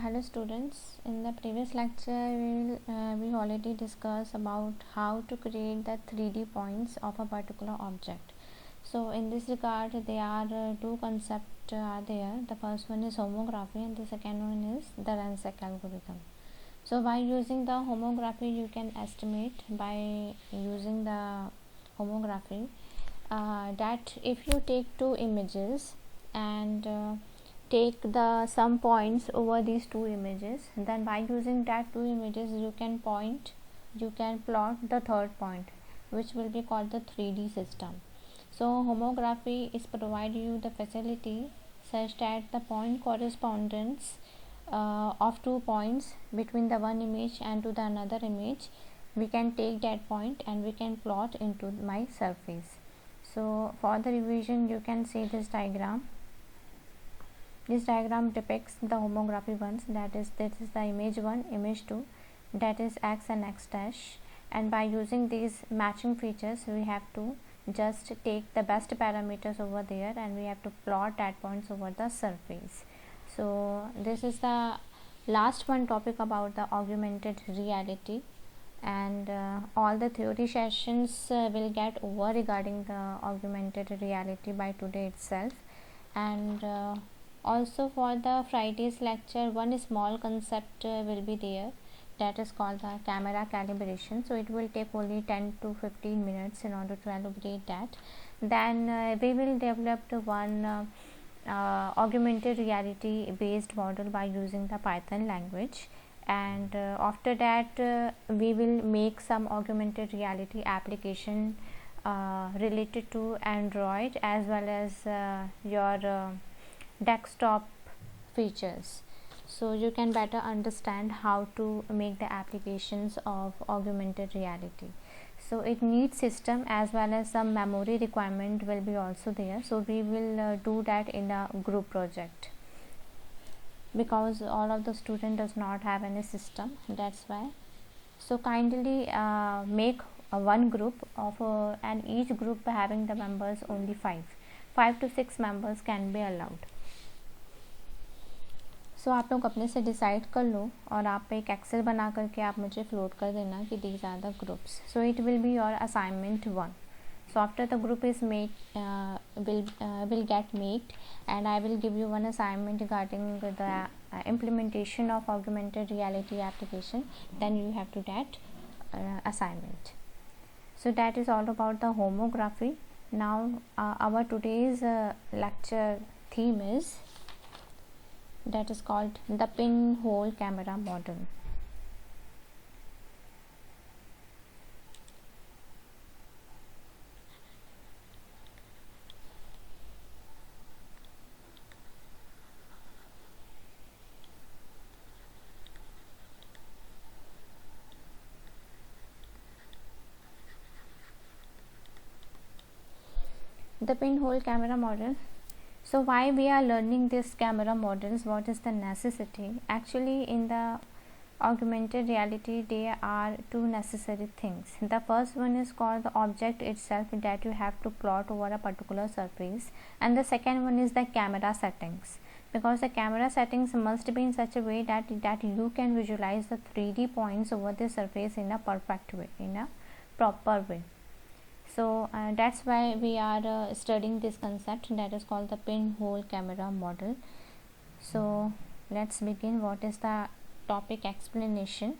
Hello students, in the previous lecture we already discussed about how to create the 3D points of a particular object. So in this regard there are two concepts are there. The first one is homography and the second one is the Rensek algorithm. So by using the homography you can estimate by using the homography that if you take two images and take the some points over these two images, then by using that two images you can plot the third point, which will be called the 3D system. So homography is provide you the facility such that the point correspondence of 2 points between the one image and to the another image, we can take that point and we can plot into my surface. So for the revision you can see this diagram. This diagram depicts the homography ones, that is this is the image 1, image 2, that is x and x dash, and by using these matching features we have to just take the best parameters over there and we have to plot that points over the surface. So this is the last one topic about the augmented reality, and all the theory sessions will get over regarding the augmented reality by today itself. And also for the Friday's lecture, one small concept will be there, that is called the camera calibration. So it will take only 10 to 15 minutes in order to elaborate that. Then we will develop the one augmented reality based model by using the Python language, and after that we will make some augmented reality application related to Android as well as your desktop features, so you can better understand how to make the applications of augmented reality. So it needs system as well as some memory requirement will be also there, so we will do that in a group project because all of the student does not have any system, that's why. So kindly make one group of and each group having the members only 5 to 6 members can be allowed. सो आप लोग अपने से decide कर लो और आप एक Excel बना करके आप मुझे फ्लोट कर देना कि these are the groups. So it will be your assignment 1. So after the group is made will get made, and I will give you one assignment regarding the implementation of augmented reality application, then you have to that assignment. So that is all about the homography. Now our today's lecture theme is that is called the pinhole camera model. The pinhole camera model. So why we are learning this camera models, what is the necessity? Actually in the augmented reality there are two necessary things. The first one is called the object itself that you have to plot over a particular surface, and the second one is the camera settings, because the camera settings must be in such a way that you can visualize the 3D points over the surface in a perfect way, in a proper way. So that's why we are studying this concept that is called the pinhole camera model. So let's begin. What is the topic explanation?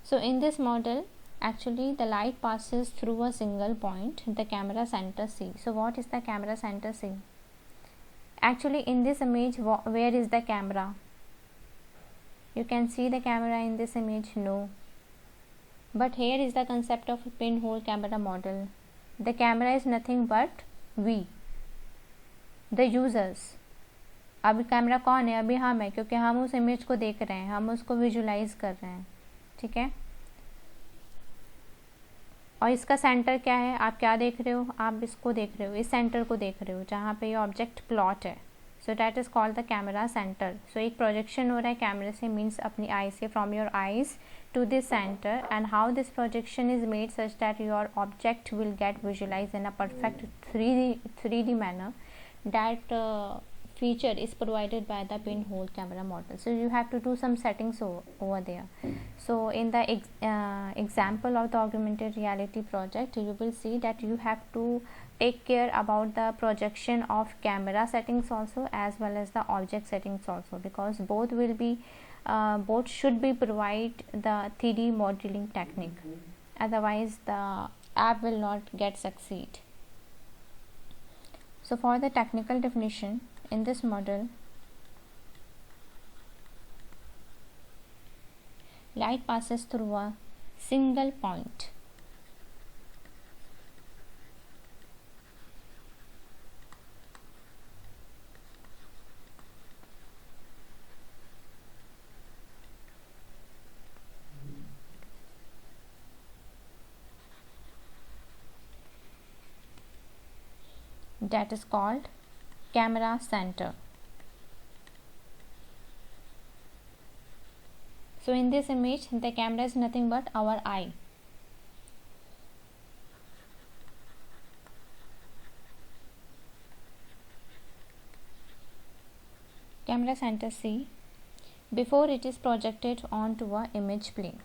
So in this model, actually the light passes through a single point, the camera center C. So what is the camera center C? Actually in this image, where is the camera? You can see the camera in this image? No. But here is the concept of pinhole camera model. The camera is nothing but we, the users. अभी camera कौन है? अभी हम है, क्योंकि हम उस image को देख रहे हैं, हम उसको विजुलाइज कर रहे हैं, ठीक है. और इसका सेंटर क्या है? आप क्या देख रहे हो? आप इसको देख रहे हो, इस सेंटर को देख रहे हो जहाँ पे ये ऑब्जेक्ट प्लॉट है. So that is called the camera centre. So एक प्रोजेक्शन हो रहा है कैमरे से, मीन्स अपनी आई से, from your eyes to this center, and how this projection is made such that your object will get visualized in a perfect 3D manner, that feature is provided by the pinhole camera model. So you have to do some settings over there. So in the example of the augmented reality project, you will see that you have to take care about the projection of camera settings also, as well as the object settings also, because both will be both should be provide the 3D modeling technique, otherwise the app will not get succeed. So for the technical definition, in this model, light passes through a single point. That is called camera center. So in this image, the camera is nothing but our eye. Camera center C before it is projected onto a image plane.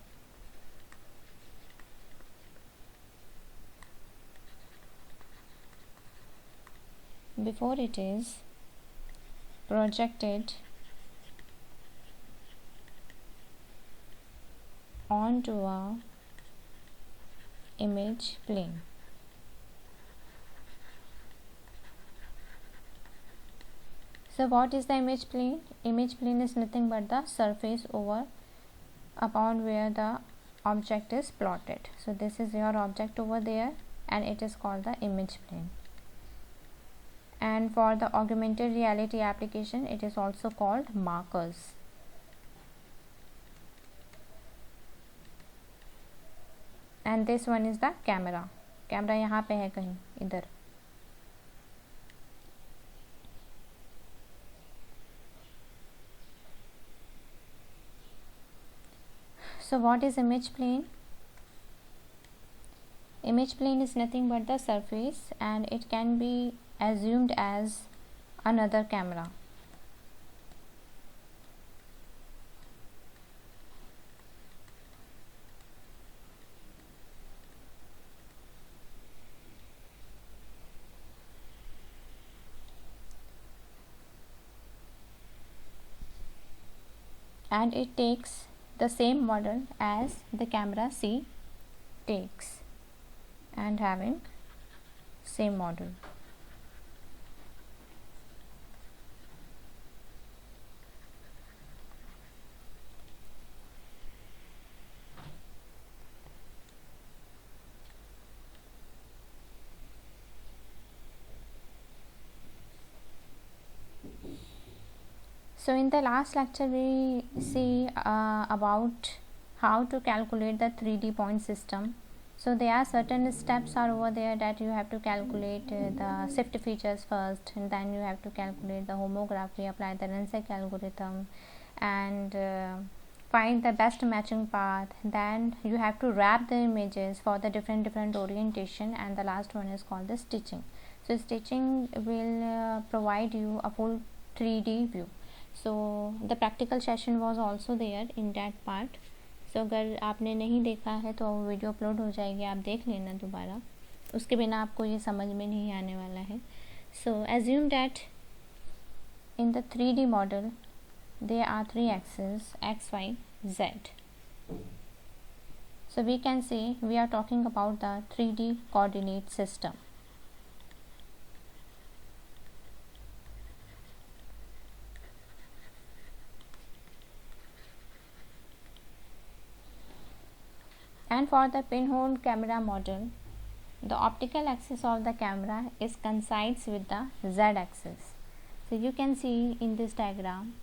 Before it is projected onto a image plane. So what is the image plane? Image plane is nothing but the surface over upon where the object is plotted. So this is your object over there, and it is called the image plane. And for the augmented reality application, it is also called markers. And this one is the camera. Camera यहाँ पे है कहीं इधर. So what is image plane? Image plane is nothing but the surface, and it can be assumed as another camera. And it takes the same model as the camera C takes, and having same model. So in the last lecture, we see about how to calculate the 3D point system. So there are certain steps are over there that you have to calculate the shift features first, and then you have to calculate the homography, apply the Rensek algorithm, and find the best matching path. Then you have to wrap the images for the different orientation, and the last one is called the stitching. So stitching will provide you a full 3D view. So the practical session was also there in that part. So अगर आपने नहीं देखा है तो video upload हो जाएगी, आप देख लेना दोबारा, उसके बिना आपको ये समझ में नहीं आने वाला है. So assume that in the 3D model there are 3 axes x, y, z. So we can say we are talking about the 3D coordinate system. And for the pinhole camera model, the optical axis of the camera is coincides with the z axis. So you can see in this diagram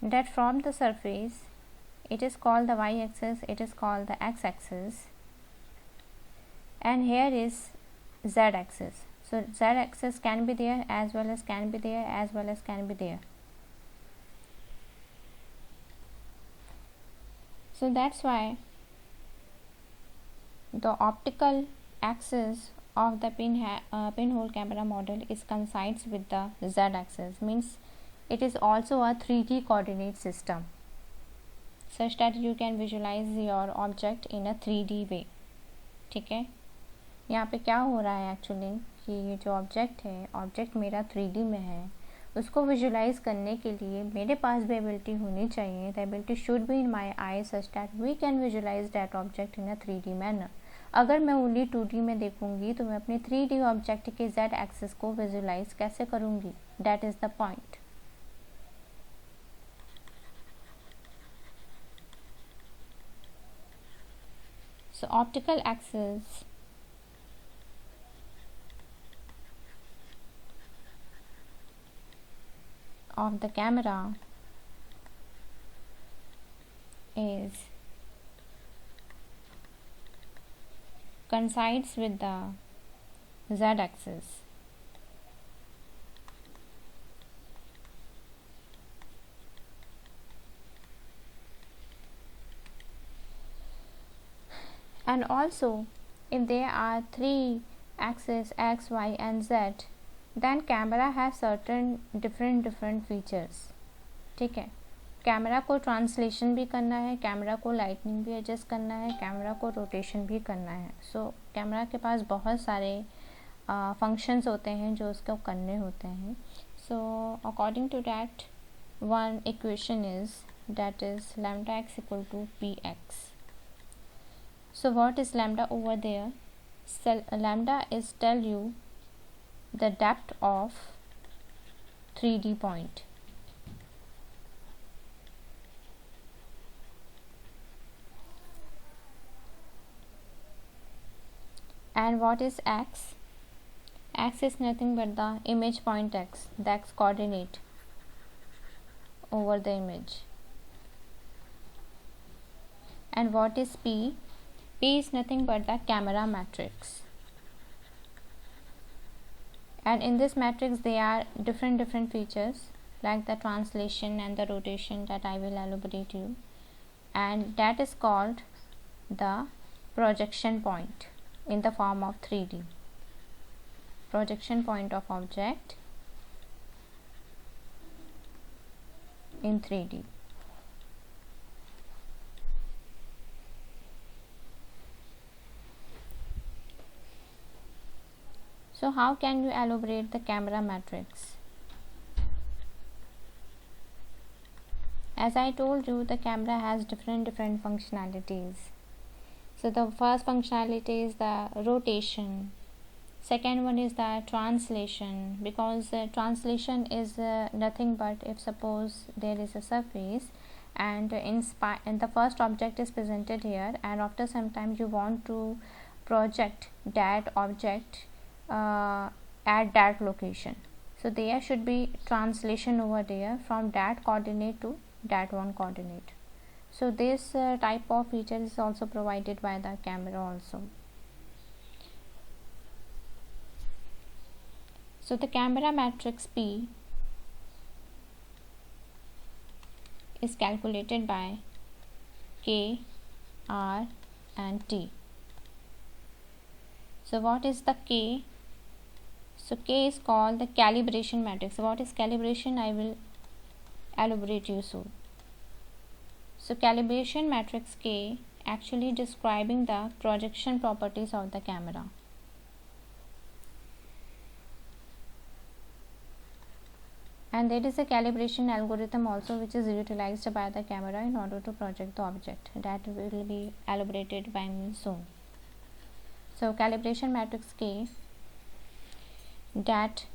that from the surface it is called the y axis, it is called the x axis, and here is z axis. So z axis can be there as well as can be there as well as can be there. So that's why the optical axis of the pinhole camera model is coincides with the z-axis, means it is also a 3D coordinate system such that you can visualize your object in a 3D way. ठीक है, यहाँ पे क्या हो रहा है actually कि ये जो ऑब्जेक्ट है, ऑब्जेक्ट मेरा 3D में है, उसको विजुलाइज करने के लिए मेरे पास भी एबिलिटी होनी चाहिए. The ability should be in my eye such that we can visualise that object in a 3D मैनर. अगर मैं ओनली 2D में देखूंगी तो मैं अपने 3D ऑब्जेक्ट के z एक्सिस को विजुलाइज कैसे करूंगी? That is the point. So optical axis of the camera is coincides with the z-axis. And also, if there are 3 axes x, y and z, then camera has certain different features. ठीक है, camera को translation भी करना है, camera को lightning भी adjust करना है, कैमरा को रोटेशन भी करना है. सो कैमरा के पास बहुत सारे फंक्शंस होते हैं जो उसको करने होते हैं. So according to that one equation is that is lambda x equal to p x. So what is lambda over there? Lambda is tell you the depth of 3D point. And what is x? X is nothing but the image point x, the x coordinate over the image. And what is p? P is nothing but the camera matrix, and in this matrix there are different features like the translation and the rotation that I will elaborate you, and that is called the projection point in the form of 3D. Projection point of object in 3D. So how can you elaborate the camera matrix? As I told you, the camera has different functionalities. So the first functionality is the rotation. Second one is the translation, because translation is nothing but if suppose there is a surface and in the first object is presented here, and after some time you want to project that object at that location. So there should be translation over there from that coordinate to that one coordinate. So this type of feature is also provided by the camera also. So the camera matrix P is calculated by K, R and T. So what is the K? So K is called the calibration matrix. So what is calibration? I will elaborate you soon. So calibration matrix K actually describing the projection properties of the camera. And there is a calibration algorithm also which is utilized by the camera in order to project the object. That will be elaborated by me soon. So calibration matrix K that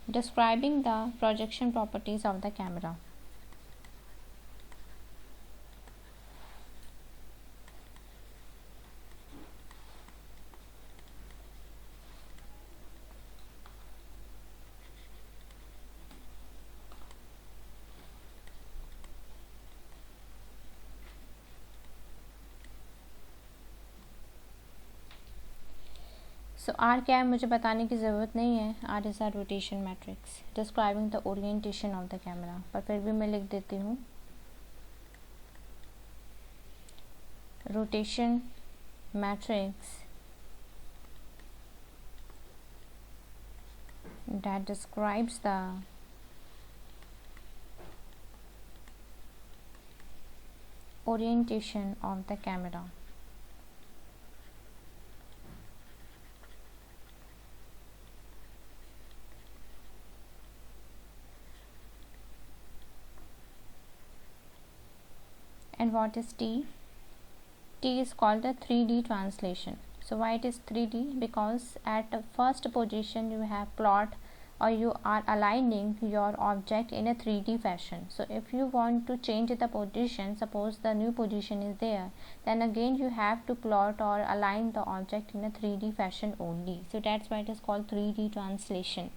describing the projection properties of the camera. So R क्या है मुझे बताने की ज़रूरत नहीं है. R is R rotation matrix describing the orientation of the camera, पर फिर भी मैं लिख देती हूँ. Rotation matrix that describes the orientation of the camera. And what is T? T is called the 3D translation. So why it is 3D? Because at the first position you have plot or you are aligning your object in a 3D fashion. So if you want to change the position, suppose the new position is there, then again you have to plot or align the object in a 3D fashion only. So that's why it is called 3D translation.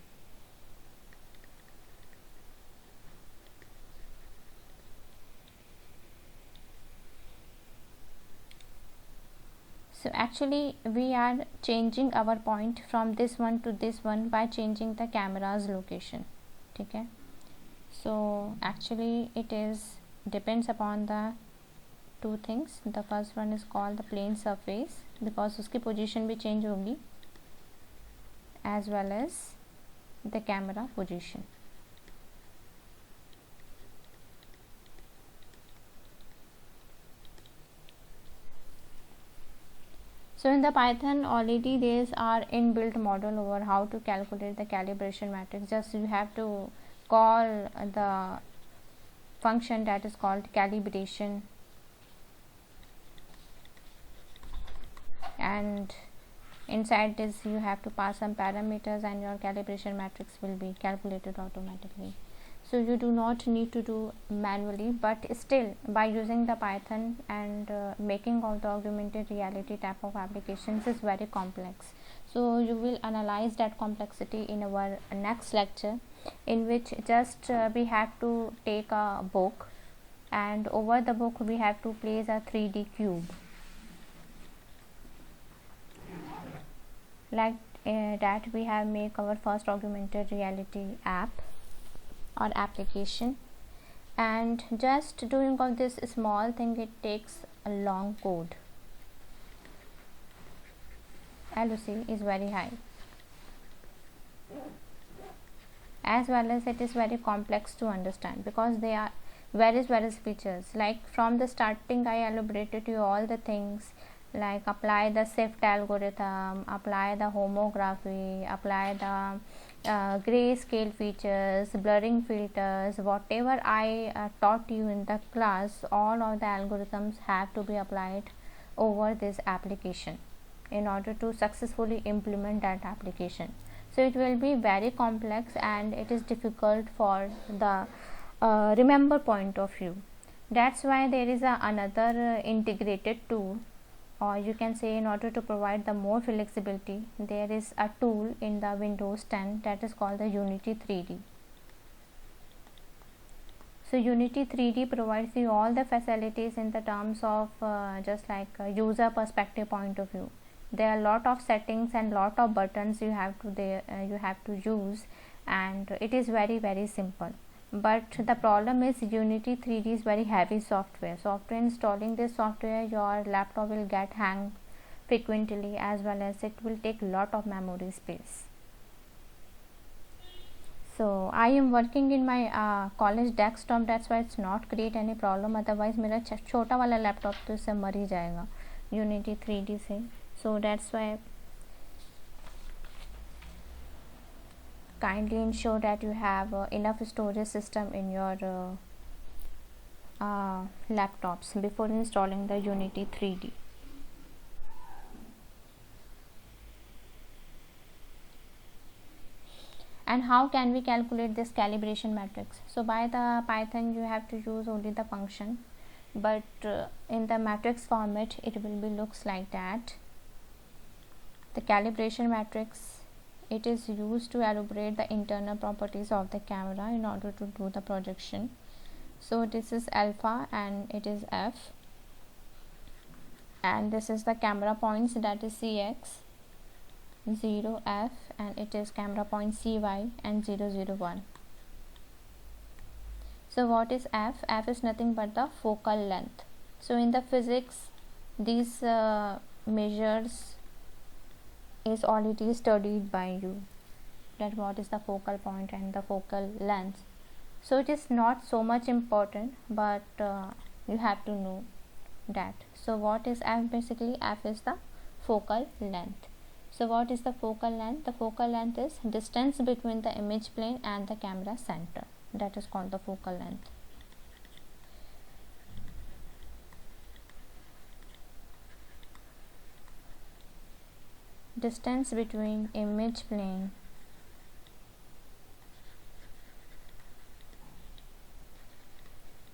So actually we are changing our point from this one to this one by changing the camera's location. Okay, so actually it is depends upon the two things. The first one is called the plane surface because उसकी position भी change होगी, as well as the camera position. So in the Python already there are inbuilt model over how to calculate the calibration matrix. Just you have to call the function that is called calibration, and inside this you have to pass some parameters and your calibration matrix will be calculated automatically. So you do not need to do manually, but still by using the Python and making of the augmented reality type of applications is very complex. So you will analyze that complexity in our next lecture, in which just we have to take a book, and over the book we have to place a 3D cube like that. We have make our first augmented reality app or application, and just doing of this small thing it takes a long code. LOC is very high, as well as it is very complex to understand because they are various features. Like from the starting I elaborated you all the things like apply the shift algorithm, apply the homography, apply the grayscale features, blurring filters, whatever I taught you in the class, all of the algorithms have to be applied over this application in order to successfully implement that application. So it will be very complex and it is difficult for the remember point of view. That's why there is another integrated tool, or you can say in order to provide the more flexibility, there is a tool in the Windows 10 that is called the Unity 3D. So Unity 3D provides you all the facilities in the terms of just like a user perspective point of view. There are a lot of settings and lot of buttons you have to use, and it is very simple. But the problem is Unity 3D is very heavy software. Installing this software, your laptop will get hang frequently, as well as it will take lot of memory space. So I am working in my college desktop, that's why it's not create any problem. Otherwise मेरा छोटा वाला laptop तो इससे मर ही जाएगा Unity 3D से. So that's why kindly ensure that you have enough storage system in your laptops before installing the Unity 3D. And how can we calculate this calibration matrix? So by the Python you have to use only the function, but in the matrix format it will be looks like that. The calibration matrix, it is used to elaborate the internal properties of the camera in order to do the projection. So this is alpha and it is f, and this is the camera points, that is cx, 0 f, and it is camera point cy and 0 0 1. So what is f? F is nothing but the focal length. So in the physics these measures is already studied by you. that what is the focal point and the focal length. So it is not so much important, but you have to know that. So what is f? Basically f is the focal length. So what is the focal length? The focal length is distance between the image plane and the camera center. That is called the focal length. Distance between image plane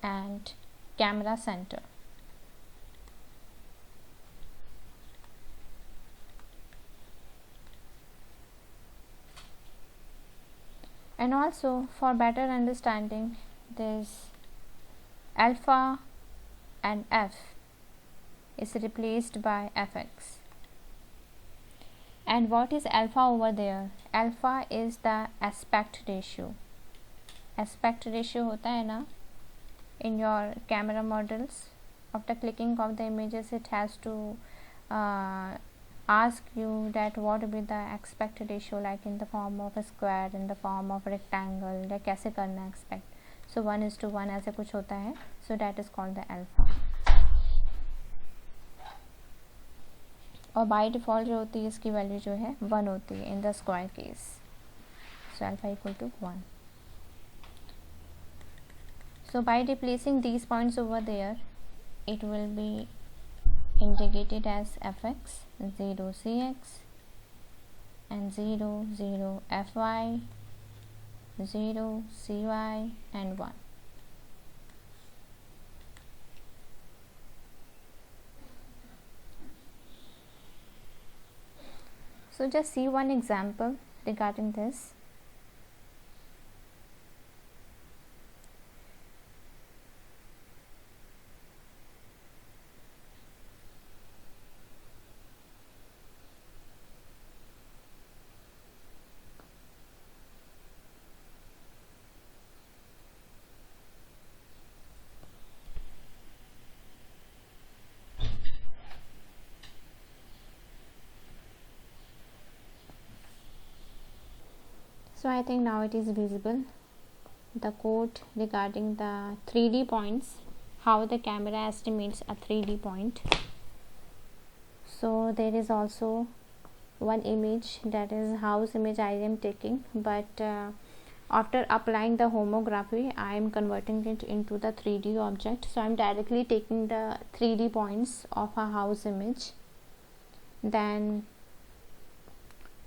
and camera center. And also, for better understanding, this alpha and f is replaced by fx. And what is alpha over there? Alpha is the aspect ratio. Aspect ratio होता है ना in your camera models. After clicking of the images, it has to ask you that what will be the aspect ratio, like in the form of a square, in the form of rectangle, like कैसे करना aspect. So 1:1 ऐसे कुछ होता है. So that is called the alpha. और by default जो होती है इसकी वैल्यू जो है 1 होती है in the square case. So alpha equal to 1. So by replacing these points over there, it will be indicated as fx, 0 cx, and 0 0 fy, 0 cy, and 1. So just see one example regarding this. So I think now it is visible, the code regarding the 3D points, how the camera estimates a 3D point. So there is also one image, that is house image I am taking, but after applying the homography I am converting it into the 3D object. So I am directly taking the 3D points of a house image. Then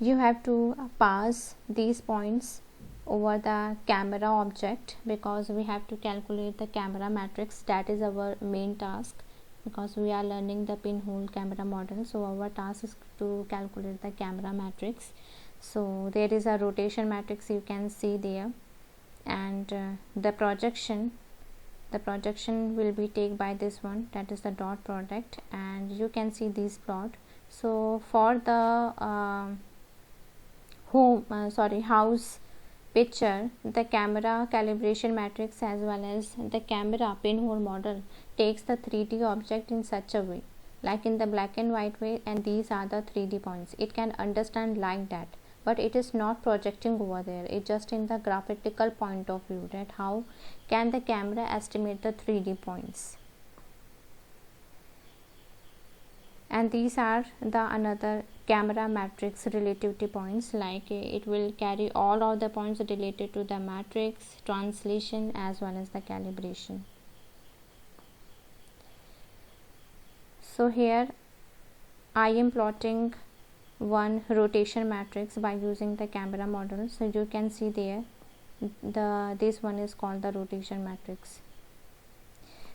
you have to pass these points over the camera object, because we have to calculate the camera matrix. That is our main task, because we are learning the pinhole camera model. So our task is to calculate the camera matrix. So there is a rotation matrix you can see there, and the projection will be taken by this one, that is the dot product, and you can see this plot. So for the house picture, the camera calibration matrix as well as the camera pinhole model takes the 3D object in such a way, like in the black and white way, and these are the 3D points. It can understand like that, but it is not projecting over there. It just in the graphical point of view, that how can the camera estimate the 3D points. And these are the another camera matrix relativity points, like it will carry all of the points related to the matrix, translation as well as the calibration. So here I am plotting one rotation matrix by using the camera model. So you can see there this one is called the rotation matrix.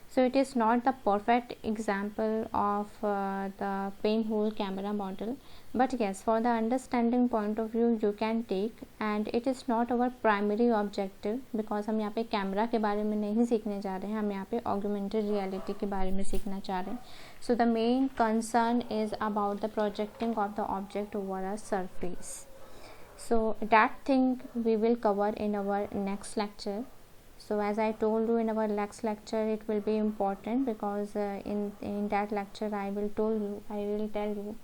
So it is not the perfect example of the pinhole camera model, but yes, for the understanding point of view you can take, and it is not our primary objective, because हम यहाँ पे camera के बारे में नहीं सीखने जा रहे हैं, हम यहाँ पे augmented reality के बारे में सीखना चाह रहे हैं. So the main concern is about the projecting of the object over a surface. So that thing we will cover in our next lecture. So as I told you in our next lecture, it will be important, because in that lecture I will tell you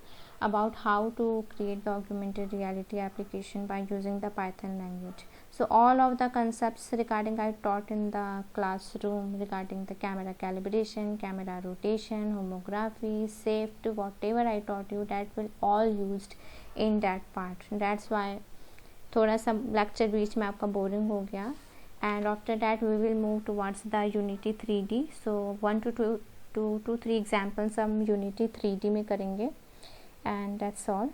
about how to create the augmented reality application by using the Python language. So all of the concepts regarding I taught in the classroom regarding the camera calibration, camera rotation, homography, shift, whatever I taught you, that will all used in that part. That's why थोड़ा सा lecture बीच में आपका boring हो गया. And after that we will move towards the Unity 3D. So 1 to 3 examples हम Unity 3D में करेंगे. And that's all.